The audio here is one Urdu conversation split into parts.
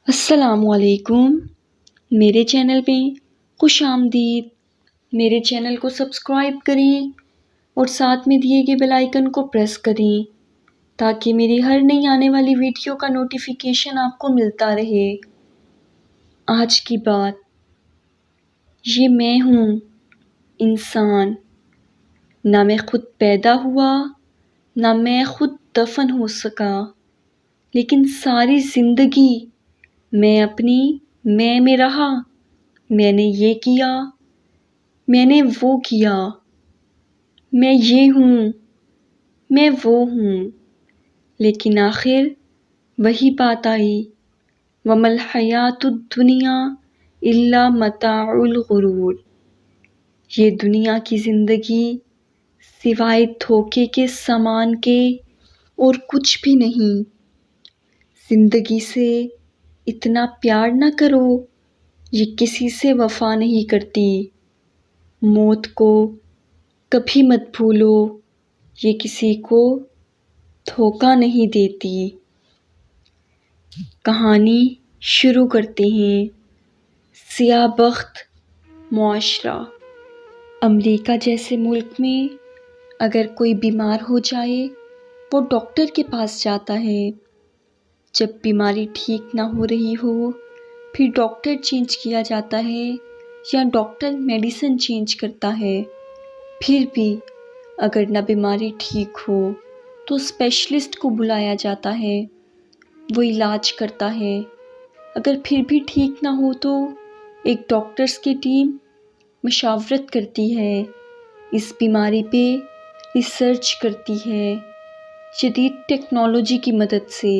السلام علیکم، میرے چینل میں خوش آمدید۔ میرے چینل کو سبسکرائب کریں اور ساتھ میں دیے گئے بیل آئیکن کو پریس کریں تاکہ میری ہر نئی آنے والی ویڈیو کا نوٹیفیکیشن آپ کو ملتا رہے۔ آج کی بات، یہ میں ہوں انسان، نہ میں خود پیدا ہوا نہ میں خود دفن ہو سکا، لیکن ساری زندگی میں اپنی میں رہا۔ میں نے یہ کیا، میں نے وہ کیا، میں یہ ہوں، میں وہ ہوں، لیکن آخر وہی بات آئی، وَمَا الْحَيَاةُ الدُّنْيَا إِلَّا مَتَاعُ الْغُرُورِ۔ یہ دنیا کی زندگی سوائے دھوکے کے سامان کے اور کچھ بھی نہیں۔ زندگی سے اتنا پیار نہ کرو، یہ کسی سے وفا نہیں کرتی۔ موت کو کبھی مت بھولو، یہ کسی کو دھوکہ نہیں دیتی۔ کہانی شروع کرتے ہیں۔ سیاہ بخت معاشرہ۔ امریکہ جیسے ملک میں اگر کوئی بیمار ہو جائے وہ ڈاکٹر کے پاس جاتا ہے۔ جب بیماری ٹھیک نہ ہو رہی ہو پھر ڈاکٹر چینج کیا جاتا ہے یا ڈاکٹر میڈیسن چینج کرتا ہے۔ پھر بھی اگر نہ بیماری ٹھیک ہو تو اسپیشلسٹ کو بلایا جاتا ہے، وہ علاج کرتا ہے۔ اگر پھر بھی ٹھیک نہ ہو تو ایک ڈاکٹرز کی ٹیم مشاورت کرتی ہے، اس بیماری پہ ریسرچ کرتی ہے جدید ٹیکنالوجی کی مدد سے،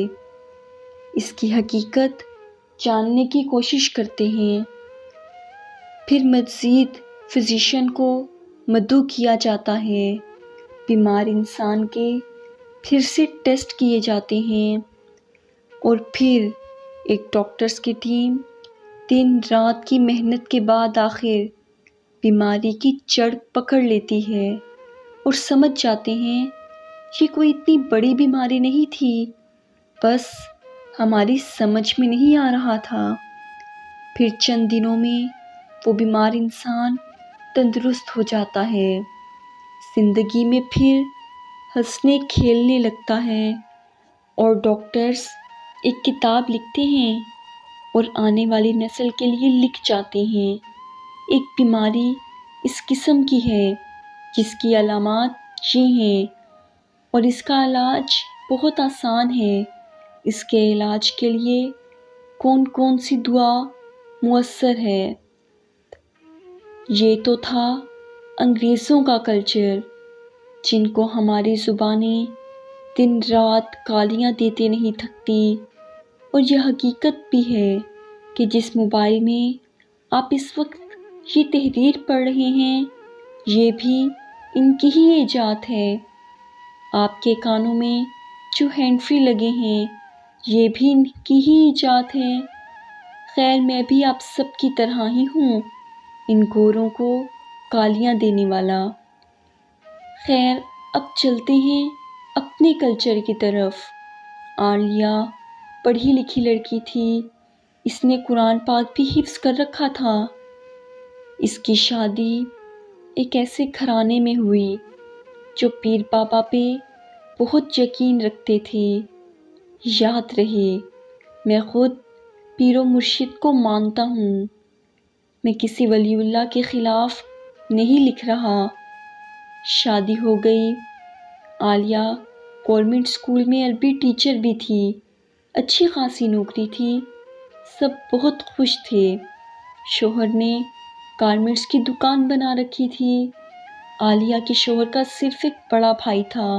اس کی حقیقت جاننے کی کوشش کرتے ہیں۔ پھر مزید فزیشین کو مدعو کیا جاتا ہے، بیمار انسان کے پھر سے ٹیسٹ کیے جاتے ہیں، اور پھر ایک ڈاکٹرز کی ٹیم دن رات کی محنت کے بعد آخر بیماری کی جڑ پکڑ لیتی ہے اور سمجھ جاتے ہیں یہ کوئی اتنی بڑی بیماری نہیں تھی، بس ہماری سمجھ میں نہیں آ رہا تھا۔ پھر چند دنوں میں وہ بیمار انسان تندرست ہو جاتا ہے، زندگی میں پھر ہنسنے کھیلنے لگتا ہے، اور ڈاکٹرز ایک کتاب لکھتے ہیں اور آنے والی نسل کے لیے لکھ جاتے ہیں، ایک بیماری اس قسم کی ہے جس کی علامات یہ ہیں اور اس کا علاج بہت آسان ہے۔ اس کے علاج کے لیے کون کون سی دعا مؤثر ہے۔ یہ تو تھا انگریزوں کا کلچر، جن کو ہماری زبانیں دن رات گالیاں دیتے نہیں تھکتی، اور یہ حقیقت بھی ہے کہ جس موبائل میں آپ اس وقت یہ تحریر پڑھ رہے ہیں یہ بھی ان کی ہی ایجاد ہے۔ آپ کے کانوں میں جو ہینڈ فری لگے ہیں یہ بھی ان کی ہی ایجاد ہے۔ خیر میں بھی آپ سب کی طرح ہی ہوں، ان گوروں کو گالیاں دینے والا۔ خیر اب چلتے ہیں اپنے کلچر کی طرف۔ عالیہ پڑھی لکھی لڑکی تھی، اس نے قرآن پاک بھی حفظ کر رکھا تھا۔ اس کی شادی ایک ایسے گھرانے میں ہوئی جو پیر بابا پہ بہت یقین رکھتے تھے۔ یاد رہے میں خود پیر و مرشد کو مانتا ہوں، میں کسی ولی اللہ کے خلاف نہیں لکھ رہا۔ شادی ہو گئی۔ عالیہ گورنمنٹ اسکول میں عربی ٹیچر بھی تھی، اچھی خاصی نوکری تھی، سب بہت خوش تھے۔ شوہر نے گارمنٹس کی دکان بنا رکھی تھی۔ عالیہ کے شوہر کا صرف ایک بڑا بھائی تھا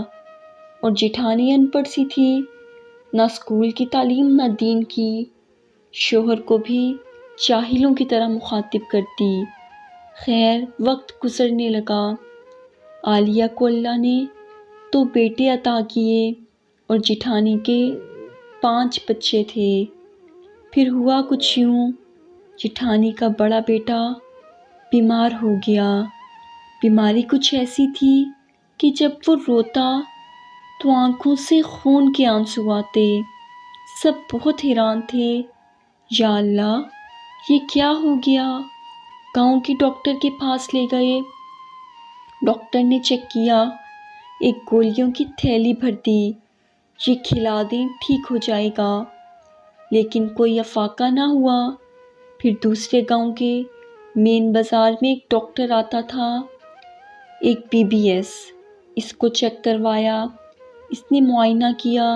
اور جیٹھانی ان پڑھ سی تھی، نہ اسکول کی تعلیم نہ دین کی، شوہر کو بھی جاہلوں کی طرح مخاطب کرتی۔ خیر وقت گزرنے لگا، عالیہ کو اللہ نے 2 بیٹے عطا کیے اور جیٹھانی کے 5 بچے تھے۔ پھر ہوا کچھ یوں، جیٹھانی کا بڑا بیٹا بیمار ہو گیا۔ بیماری کچھ ایسی تھی کہ جب وہ روتا تو آنکھوں سے خون کے آنسو آتے۔ سب بہت حیران تھے یا اللہ، یہ کیا ہو گیا؟ گاؤں کے ڈاکٹر کے پاس لے گئے۔ ڈاکٹر نے چیک کیا، ایک گولیوں کی تھیلی بھر دی، یہ کھلا دیں ٹھیک ہو جائے گا، لیکن کوئی افاقہ نہ ہوا۔ پھر دوسرے گاؤں کے مین بازار میں ایک ڈاکٹر آتا تھا، ایک BBS، اس کو چیک کروایا، اس نے معائنہ کیا،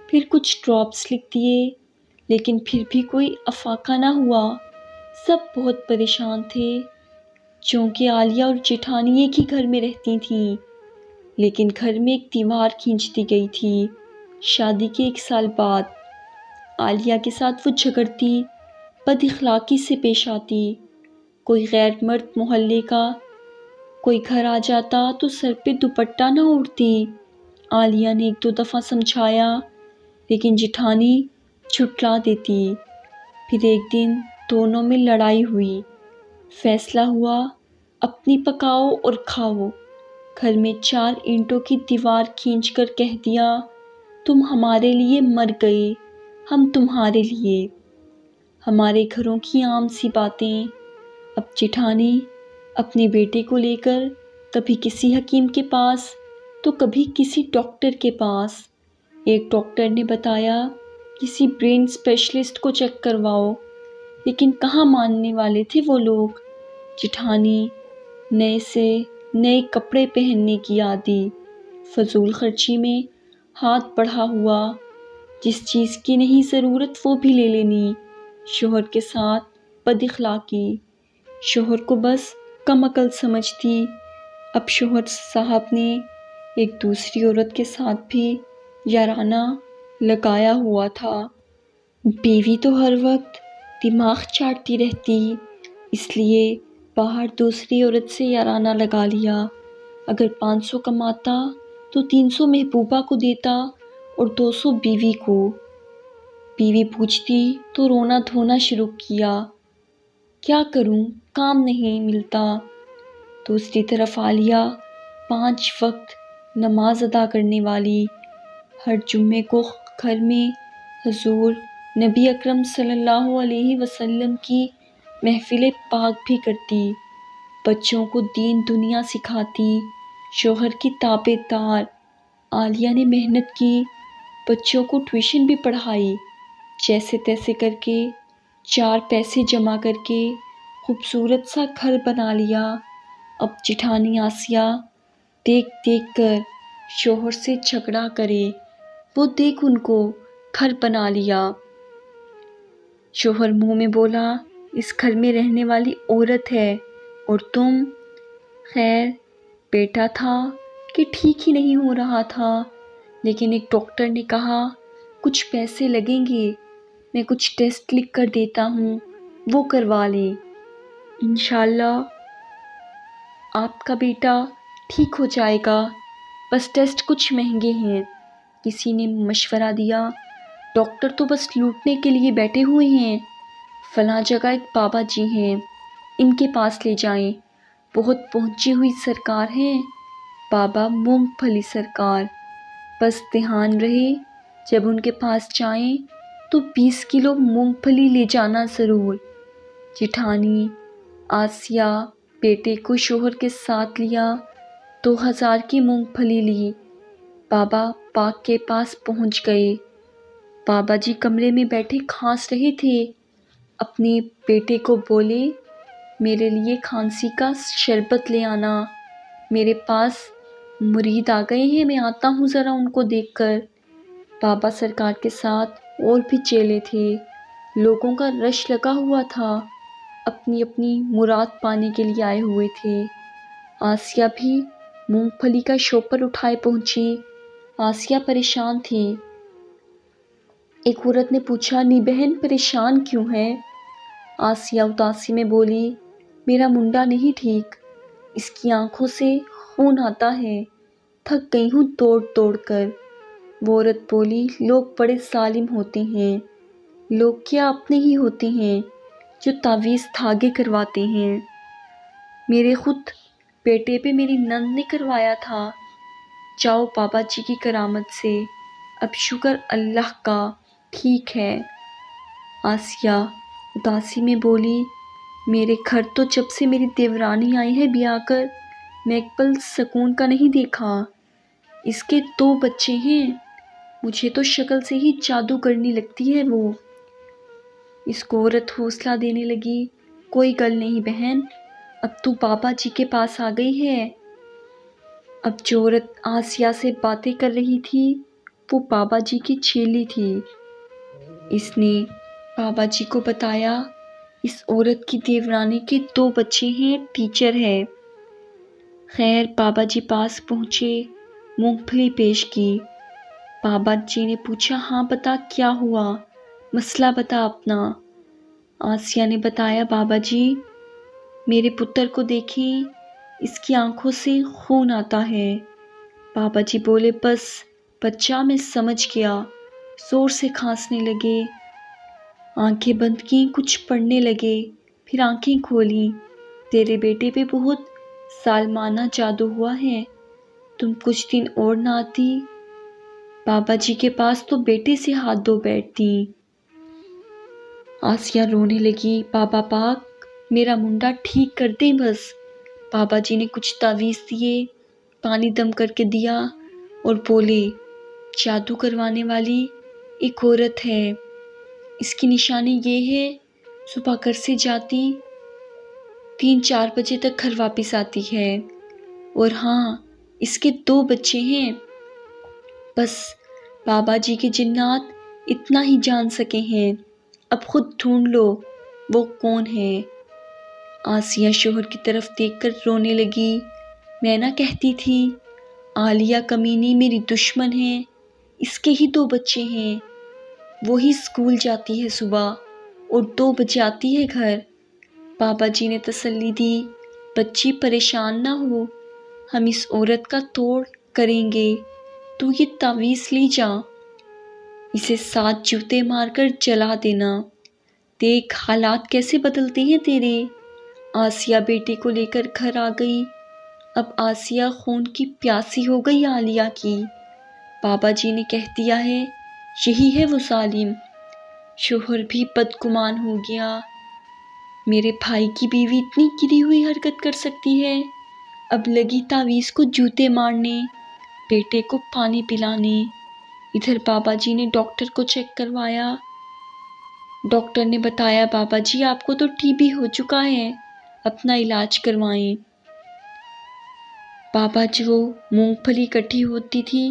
پھر کچھ ڈراپس لکھ دیے، لیکن پھر بھی کوئی افاقہ نہ ہوا۔ سب بہت پریشان تھے، چونکہ عالیہ اور جیٹھانی ایک ہی گھر میں رہتی تھیں، لیکن گھر میں ایک دیوار کھینچ دی گئی تھی۔ شادی کے 1 سال بعد عالیہ کے ساتھ وہ جھگڑتی، بد اخلاقی سے پیش آتی۔ کوئی غیر مرد محلے کا کوئی گھر آ جاتا تو سر پہ دوپٹہ نہ اوڑھتی۔ عالیہ نے 1-2 دفعہ سمجھایا، لیکن جیٹھانی جھٹلا دیتی۔ پھر ایک دن دونوں میں لڑائی ہوئی، فیصلہ ہوا اپنی پکاؤ اور کھاؤ۔ گھر میں 4 اینٹوں کی دیوار کھینچ کر کہہ دیا، تم ہمارے لیے مر گئے، ہم تمہارے لیے۔ ہمارے گھروں کی عام سی باتیں۔ اب جیٹھانی اپنے بیٹے کو لے کر کبھی کسی حکیم کے پاس تو کبھی کسی ڈاکٹر کے پاس۔ ایک ڈاکٹر نے بتایا کسی برین اسپیشلسٹ کو چیک کرواؤ، لیکن کہاں ماننے والے تھے وہ لوگ۔ جیٹھانی نئے سے نئے کپڑے پہننے کی عادی، فضول خرچی میں ہاتھ بڑھا ہوا، جس چیز کی نہیں ضرورت وہ بھی لے لینی۔ شوہر کے ساتھ بد اخلاقی، شوہر کو بس کم عقل سمجھتی۔ اب شوہر صاحب نے ایک دوسری عورت کے ساتھ بھی یارانہ لگایا ہوا تھا۔ بیوی تو ہر وقت دماغ چاٹتی رہتی، اس لیے باہر دوسری عورت سے یارانہ لگا لیا۔ اگر 500 کماتا تو 300 محبوبہ کو دیتا اور 200 بیوی کو۔ بیوی پوچھتی تو رونا دھونا شروع کیا، کیا کروں کام نہیں ملتا۔ دوسری طرف عالیہ 5 وقت نماز ادا کرنے والی، ہر جمعے کو گھر میں حضور نبی اکرم صلی اللہ علیہ وسلم کی محفل پاک بھی کرتی، بچوں کو دین دنیا سکھاتی، شوہر کی تابع دار۔ عالیہ نے محنت کی، بچوں کو ٹیوشن بھی پڑھائی، جیسے تیسے کر کے 4 پیسے جمع کر کے خوبصورت سا گھر بنا لیا۔ اب جیٹھانی آسیہ دیکھ دیکھ کر شوہر سے جھگڑا کرے، وہ دیکھ ان کو گھر بنا لیا۔ شوہر منہ میں بولا، اس گھر میں رہنے والی عورت ہے اور تم۔ خیر بیٹا تھا کہ ٹھیک ہی نہیں ہو رہا تھا، لیکن ایک ڈاکٹر نے کہا کچھ پیسے لگیں گے، میں کچھ ٹیسٹ لکھ کر دیتا ہوں، وہ کروا لیں، انشاءاللہ آپ کا بیٹا ٹھیک ہو جائے گا، بس ٹیسٹ کچھ مہنگے ہیں۔ کسی نے مشورہ دیا، ڈاکٹر تو بس لوٹنے کے لیے بیٹھے ہوئے ہیں، فلاں جگہ ایک بابا جی ہیں، ان کے پاس لے جائیں، بہت پہنچی ہوئی سرکار ہیں، بابا مونگ پھلی سرکار۔ بس دھیان رہے جب ان کے پاس جائیں تو 20 کلو مونگ پھلی لے جانا ضرور۔ جیٹھانی آسیہ بیٹے کو شوہر کے ساتھ لیا، 2000 کی مونگ پھلی لی، بابا پاک کے پاس پہنچ گئے۔ بابا جی کمرے میں بیٹھے کھانس رہے تھے، اپنے بیٹے کو بولے، میرے لیے کھانسی کا شربت لے آنا، میرے پاس مرید آ گئے ہیں، میں آتا ہوں ذرا ان کو دیکھ کر۔ بابا سرکار کے ساتھ اور بھی چیلے تھے، لوگوں کا رش لگا ہوا تھا، اپنی اپنی مراد پانے کے لیے آئے ہوئے تھے۔ آسیہ بھی مونگ پھلی کا شوپر اٹھائے پہنچی، آسیہ پریشان تھی۔ ایک عورت نے پوچھا، نی بہن پریشان کیوں ہے؟ آسیہ اداسی میں بولی، میرا منڈا نہیں ٹھیک، اس کی آنکھوں سے خون آتا ہے، تھک گئی ہوں دوڑ دوڑ کر۔ وہ عورت بولی، لوگ بڑے ظالم ہوتے ہیں، لوگ کیا اپنے ہی ہوتے ہیں جو تعویذ دھاگے کرواتے ہیں، میرے خود بیٹے پہ میری نند نے کروایا تھا، جاؤ بابا جی کی کرامت سے اب شکر اللہ کا ٹھیک ہے۔ آسیہ اداسی میں بولی، میرے گھر تو جب سے میری دیورانی آئی ہے بیاہ کر، میں ایک پل سکون کا نہیں دیکھا۔ اس کے 2 بچے ہیں، مجھے تو شکل سے ہی جادو کرنی لگتی ہے وہ۔ اس کو عورت حوصلہ دینے لگی، کوئی گل نہیں بہن، اب تو بابا جی کے پاس آ گئی ہے۔ اب جو عورت آسیہ سے باتیں کر رہی تھی وہ بابا جی کی چیلی تھی۔ اس نے بابا جی کو بتایا، اس عورت کی دیورانی کے 2 بچے ہیں، ٹیچر ہے۔ خیر بابا جی پاس پہنچے، مونگ پھلی پیش کی۔ بابا جی نے پوچھا، ہاں بتا کیا ہوا، مسئلہ بتا اپنا۔ آسیہ نے بتایا، بابا جی میرے پتر کو دیکھیں، اس کی آنکھوں سے خون آتا ہے۔ بابا جی بولے، بس بچہ میں سمجھ گیا۔ زور سے کھانسنے لگے، آنکھیں بند کی، کچھ پڑھنے لگے، پھر آنکھیں کھولیں۔ تیرے بیٹے پہ بہت ظالمانہ جادو ہوا ہے، تم کچھ دن اور نہ آتی، بابا جی کے پاس تو بیٹے سے ہاتھ دھو بیٹھتی۔ آسیہ رونے لگی، بابا پاک میرا منڈا ٹھیک کر دیں بس۔ بابا جی نے کچھ تعویذ دیے، پانی دم کر کے دیا اور بولے، جادو کروانے والی ایک عورت ہے، اس کی نشانی یہ ہے، صبح گھر سے جاتی 3-4 بجے تک گھر واپس آتی ہے، اور ہاں اس کے 2 بچے ہیں۔ بس بابا جی کے جنات اتنا ہی جان سکے ہیں، اب خود ڈھونڈ لو وہ کون ہے۔ آسیہ شوہر کی طرف دیکھ کر رونے لگی، میں نہ کہتی تھی عالیہ کمینی میری دشمن ہے، اس کے ہی 2 بچے ہیں، وہی اسکول جاتی ہے صبح اور 2 بجے آتی ہے گھر۔ بابا جی نے تسلی دی، بچی پریشان نہ ہو، ہم اس عورت کا توڑ کریں گے، تو یہ تعویذ لی جا، اسے 7 جوتے مار کر جلا دینا، دیکھ حالات کیسے بدلتے ہیں تیرے۔ آسیہ بیٹے کو لے کر گھر آ گئی، اب آسیہ خون کی پیاسی ہو گئی عالیہ کی۔ بابا جی نے کہہ دیا ہے، یہی ہے وہ ظالم۔ شوہر بھی بدگمان ہو گیا، میرے بھائی کی بیوی اتنی گری ہوئی حرکت کر سکتی ہے؟ اب لگی تعویذ کو جوتے مارنے، بیٹے کو پانی پلانے۔ ادھر بابا جی نے ڈاکٹر کو چیک کروایا، ڈاکٹر نے بتایا، بابا جی آپ کو تو ٹی بی ہو چکا ہے، اپنا علاج کروائیں۔ بابا جو مونگ پھلی کٹھی ہوتی تھی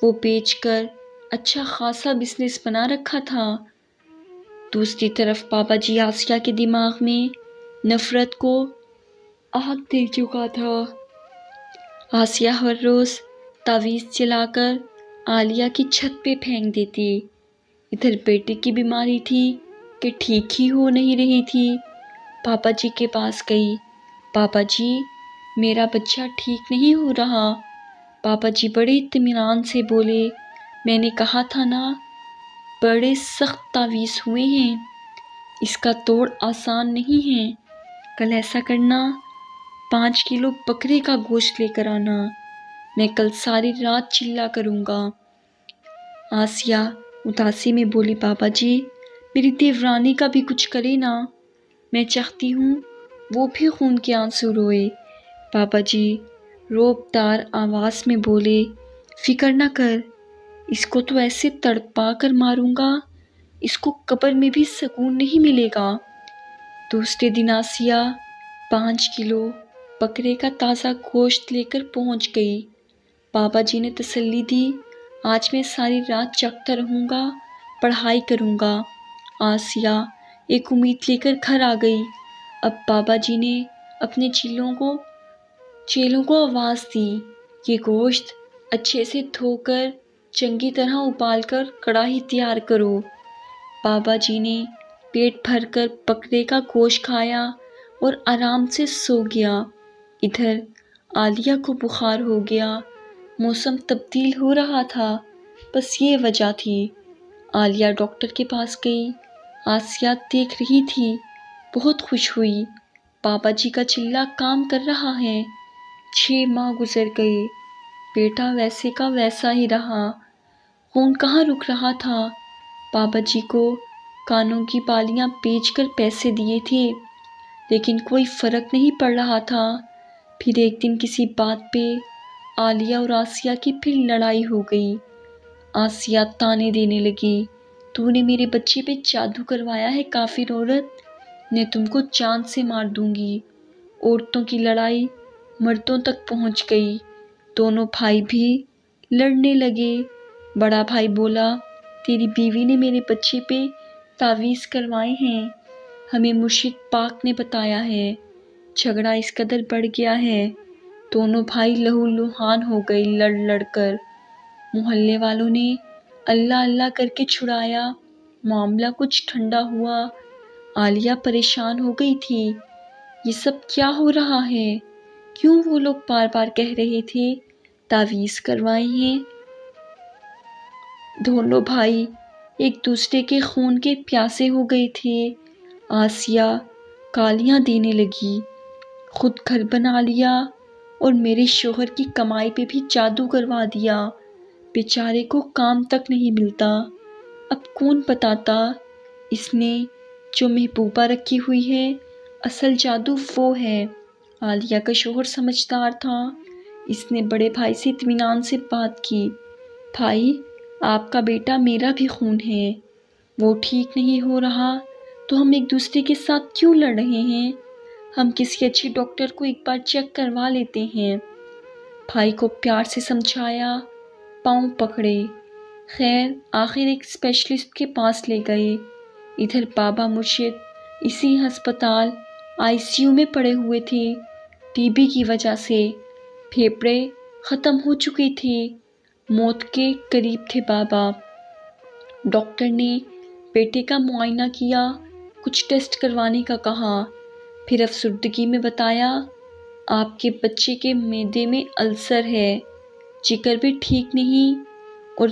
وہ بیچ کر اچھا خاصا بزنس بنا رکھا تھا۔ دوسری طرف بابا جی آسیہ کے دماغ میں نفرت کو آگ دے چکا تھا۔ آسیہ ہر روز تعویذ چلا کر عالیہ کی چھت پہ پھینک دیتی۔ ادھر بیٹے کی بیماری تھی کہ ٹھیک ہی ہو نہیں رہی تھی۔ بابا جی کے پاس گئی، بابا جی میرا بچہ ٹھیک نہیں ہو رہا۔ بابا جی بڑے اطمینان سے بولے، میں نے کہا تھا نا، بڑے سخت تعویذ ہوئے ہیں، اس کا توڑ آسان نہیں ہے۔ کل ایسا کرنا، 5 کلو بکرے کا گوشت لے کر آنا، میں کل ساری رات چلا کروں گا۔ آسیہ اداسی میں بولی، بابا جی میری دیورانی کا بھی کچھ کرے نا، میں چاہتی ہوں وہ بھی خون کے آنسو روئے۔ بابا جی روب دار آواز میں بولے، فکر نہ کر، اس کو تو ایسے تڑپا کر ماروں گا، اس کو قبر میں بھی سکون نہیں ملے گا۔ دوسرے دن آسیہ 5 کلو بکرے کا تازہ گوشت لے کر پہنچ گئی۔ بابا جی نے تسلی دی، آج میں ساری رات جاگتا رہوں گا، پڑھائی کروں گا۔ آسیہ ایک امید لے کر گھر آ گئی۔ اب بابا جی نے اپنے چیلوں کو آواز دی، یہ گوشت اچھے سے دھو کر چنگی طرح ابال کر کڑاہی تیار کرو۔ بابا جی نے پیٹ بھر کر بکرے کا گوشت کھایا اور آرام سے سو گیا۔ ادھر عالیہ کو بخار ہو گیا، موسم تبدیل ہو رہا تھا، بس یہ وجہ تھی۔ عالیہ ڈاکٹر کے پاس گئی، آسیہ دیکھ رہی تھی، بہت خوش ہوئی، بابا جی کا چلہ کام کر رہا ہے۔ 6 ماہ گزر گئے، بیٹا ویسے کا ویسا ہی رہا، خون کہاں رک رہا تھا۔ بابا جی کو کانوں کی بالیاں بیچ کر پیسے دیے تھے، لیکن کوئی فرق نہیں پڑ رہا تھا۔ پھر ایک دن کسی بات پہ عالیہ اور آسیہ کی پھر لڑائی ہو گئی۔ آسیہ تانے دینے لگی، تو نے میرے بچے پہ جادو کروایا ہے کافر عورت، میں تم کو جان سے مار دوں گی۔ عورتوں کی لڑائی مردوں تک پہنچ گئی، دونوں بھائی بھی لڑنے لگے۔ بڑا بھائی بولا، تیری بیوی نے میرے بچے پہ تعویذ کروائے ہیں، ہمیں مرشد پاک نے بتایا ہے۔ جھگڑا اس قدر بڑھ گیا ہے، دونوں بھائی لہو لہان ہو گئے لڑ لڑ کر۔ محلے والوں نے اللہ اللہ کر کے چھڑایا، معاملہ کچھ ٹھنڈا ہوا۔ عالیہ پریشان ہو گئی تھی، یہ سب کیا ہو رہا ہے؟ کیوں وہ لوگ بار بار کہہ رہے تھے تعویذ کروائے ہیں؟ دونوں بھائی ایک دوسرے کے خون کے پیاسے ہو گئے تھے۔ آسیہ گالیاں دینے لگی، خود گھر بنا لیا اور میرے شوہر کی کمائی پہ بھی جادو کروا دیا، بیچارے کو کام تک نہیں ملتا۔ اب کون بتاتا اس نے جو محبوبہ رکھی ہوئی ہے اصل جادو وہ ہے۔ عالیہ کا شوہر سمجھدار تھا، اس نے بڑے بھائی سے اطمینان سے بات کی، بھائی آپ کا بیٹا میرا بھی خون ہے، وہ ٹھیک نہیں ہو رہا تو ہم ایک دوسرے کے ساتھ کیوں لڑ رہے ہیں؟ ہم کسی اچھے ڈاکٹر کو ایک بار چیک کروا لیتے ہیں۔ بھائی کو پیار سے سمجھایا، پاؤں پکڑے، خیر آخر ایک اسپیشلسٹ کے پاس لے گئے۔ ادھر بابا مرشد اسی ہسپتال ICU میں پڑے ہوئے تھے، TB کی وجہ سے پھیپھڑے ختم ہو چکے تھے، موت کے قریب تھے بابا۔ ڈاکٹر نے بیٹے کا معائنہ کیا، کچھ ٹیسٹ کروانے کا کہا، پھر افسردگی میں بتایا آپ کے بچے کے معدے میں السر ہے، جگر بھی ٹھیک نہیں اور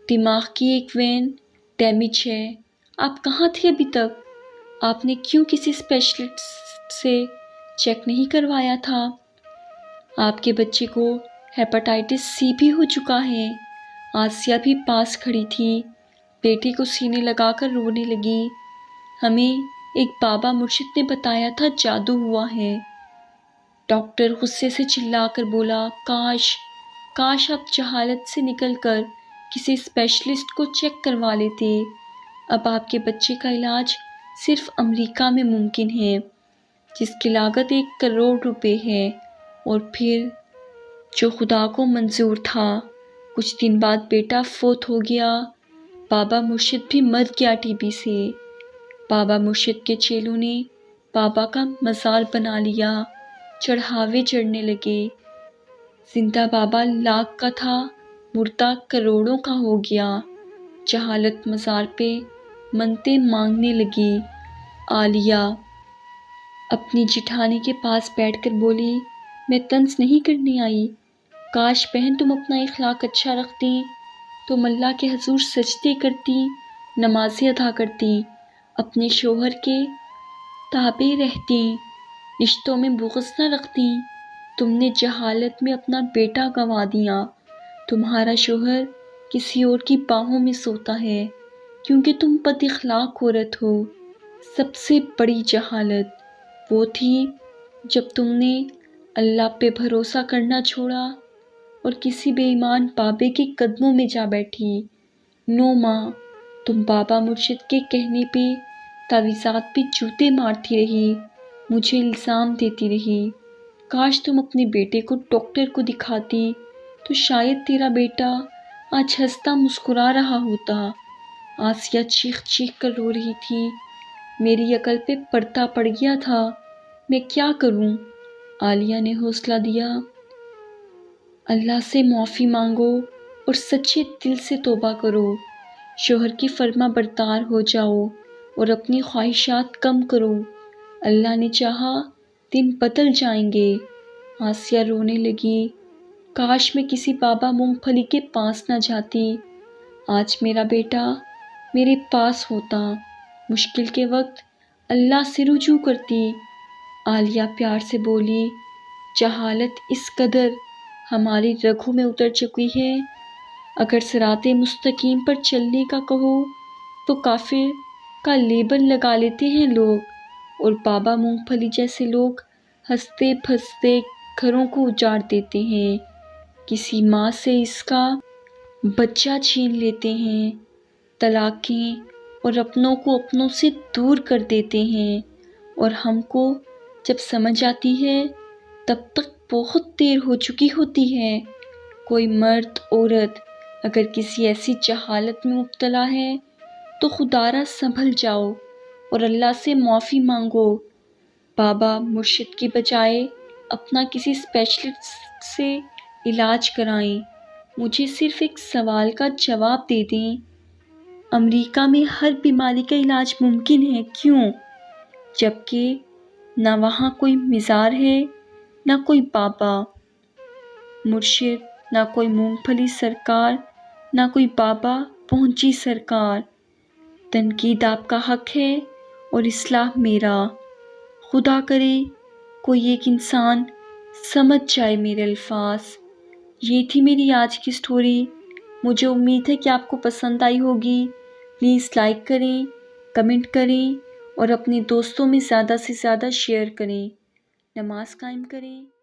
دماغ کی ایک وین ڈیمیج ہے۔ آپ کہاں تھے ابھی تک؟ آپ نے کیوں کسی اسپیشلسٹ سے چیک نہیں کروایا تھا؟ آپ کے بچے کو ہیپاٹائٹس C بھی ہو چکا ہے۔ آسیہ بھی پاس کھڑی تھی، بیٹے کو سینے لگا کر رونے لگی، ہمیں ایک بابا مرشد نے بتایا تھا جادو ہوا ہے۔ ڈاکٹر غصے سے چلا کر بولا، کاش آپ جہالت سے نکل کر کسی اسپیشلسٹ کو چیک کروا لیتے۔ اب آپ کے بچے کا علاج صرف امریکہ میں ممکن ہے، جس کی لاگت 1 کروڑ روپے ہے، اور پھر جو خدا کو منظور تھا۔ کچھ دن بعد بیٹا فوت ہو گیا، بابا مرشد بھی مر گیا TB سے۔ بابا مرشد کے چیلوں نے بابا کا مزار بنا لیا، چڑھاوے چڑھنے لگے۔ زندہ بابا لاکھ کا تھا، مردہ کروڑوں کا ہو گیا۔ جہالت مزار پہ منتیں مانگنے لگی۔ عالیہ اپنی جٹھانی کے پاس بیٹھ کر بولی، میں طنز نہیں کرنے آئی، کاش بہن تم اپنا اخلاق اچھا رکھتی، تم اللہ کے حضور سجدے کرتی، نمازیں ادا کرتی، اپنے شوہر کے تابع رہتی، رشتوں میں بغض نہ رکھتی۔ تم نے جہالت میں اپنا بیٹا گنوا دیا، تمہارا شوہر کسی اور کی باہوں میں سوتا ہے کیونکہ تم بد اخلاق عورت ہو۔ سب سے بڑی جہالت وہ تھی جب تم نے اللہ پہ بھروسہ کرنا چھوڑا اور کسی بے ایمان بابے کے قدموں میں جا بیٹھی۔ 9 ماہ تم بابا مرشد کے کہنے پہ تعویذات پہ جوتے مارتی رہی، مجھے الزام دیتی رہی۔ کاش تم اپنے بیٹے کو ڈاکٹر کو دکھاتی تو شاید تیرا بیٹا آج ہنستا مسکرا رہا ہوتا۔ آسیہ چیخ چیخ کر رو رہی تھی، میری عقل پہ پردہ پڑ گیا تھا، میں کیا کروں؟ عالیہ نے حوصلہ دیا، اللہ سے معافی مانگو اور سچے دل سے توبہ کرو، شوہر کی فرما بردار ہو جاؤ اور اپنی خواہشات کم کرو، اللہ نے چاہا دن بدل جائیں گے۔ آسیہ رونے لگی، کاش میں کسی بابا مونگ پھلی کے پاس نہ جاتی، آج میرا بیٹا میرے پاس ہوتا، مشکل کے وقت اللہ سے رجوع کرتی۔ عالیہ پیار سے بولی، جہالت اس قدر ہماری رگوں میں اتر چکی ہے، اگر صراط مستقیم پر چلنے کا کہو تو کافر کا لیبل لگا لیتے ہیں لوگ، اور بابا مونگ پھلی جیسے لوگ ہنستے پھنستے گھروں کو اجاڑ دیتے ہیں، کسی ماں سے اس کا بچہ چھین لیتے ہیں، طلاقیں اور اپنوں کو اپنوں سے دور کر دیتے ہیں، اور ہم کو جب سمجھ آتی ہے تب تک بہت دیر ہو چکی ہوتی ہے۔ کوئی مرد عورت اگر کسی ایسی جہالت میں مبتلا ہے تو خدارا سنبھل جاؤ اور اللہ سے معافی مانگو۔ بابا مرشد کی بجائے اپنا کسی اسپیشلسٹ سے علاج کرائیں۔ مجھے صرف ایک سوال کا جواب دے دیں، امریکہ میں ہر بیماری کا علاج ممکن ہے کیوں؟ جبکہ نہ وہاں کوئی مزار ہے، نہ کوئی بابا مرشد، نہ کوئی مونگ پھلی سرکار، نہ کوئی بابا پہنچی سرکار۔ تنقید آپ کا حق ہے اور اصلاح میرا۔ خدا کرے کوئی ایک انسان سمجھ جائے میرے الفاظ۔ یہ تھی میری آج کی سٹوری۔ مجھے امید ہے کہ آپ کو پسند آئی ہوگی۔ پلیز لائک کریں، کمنٹ کریں اور اپنے دوستوں میں زیادہ سے زیادہ شیئر کریں۔ نماز قائم کریں۔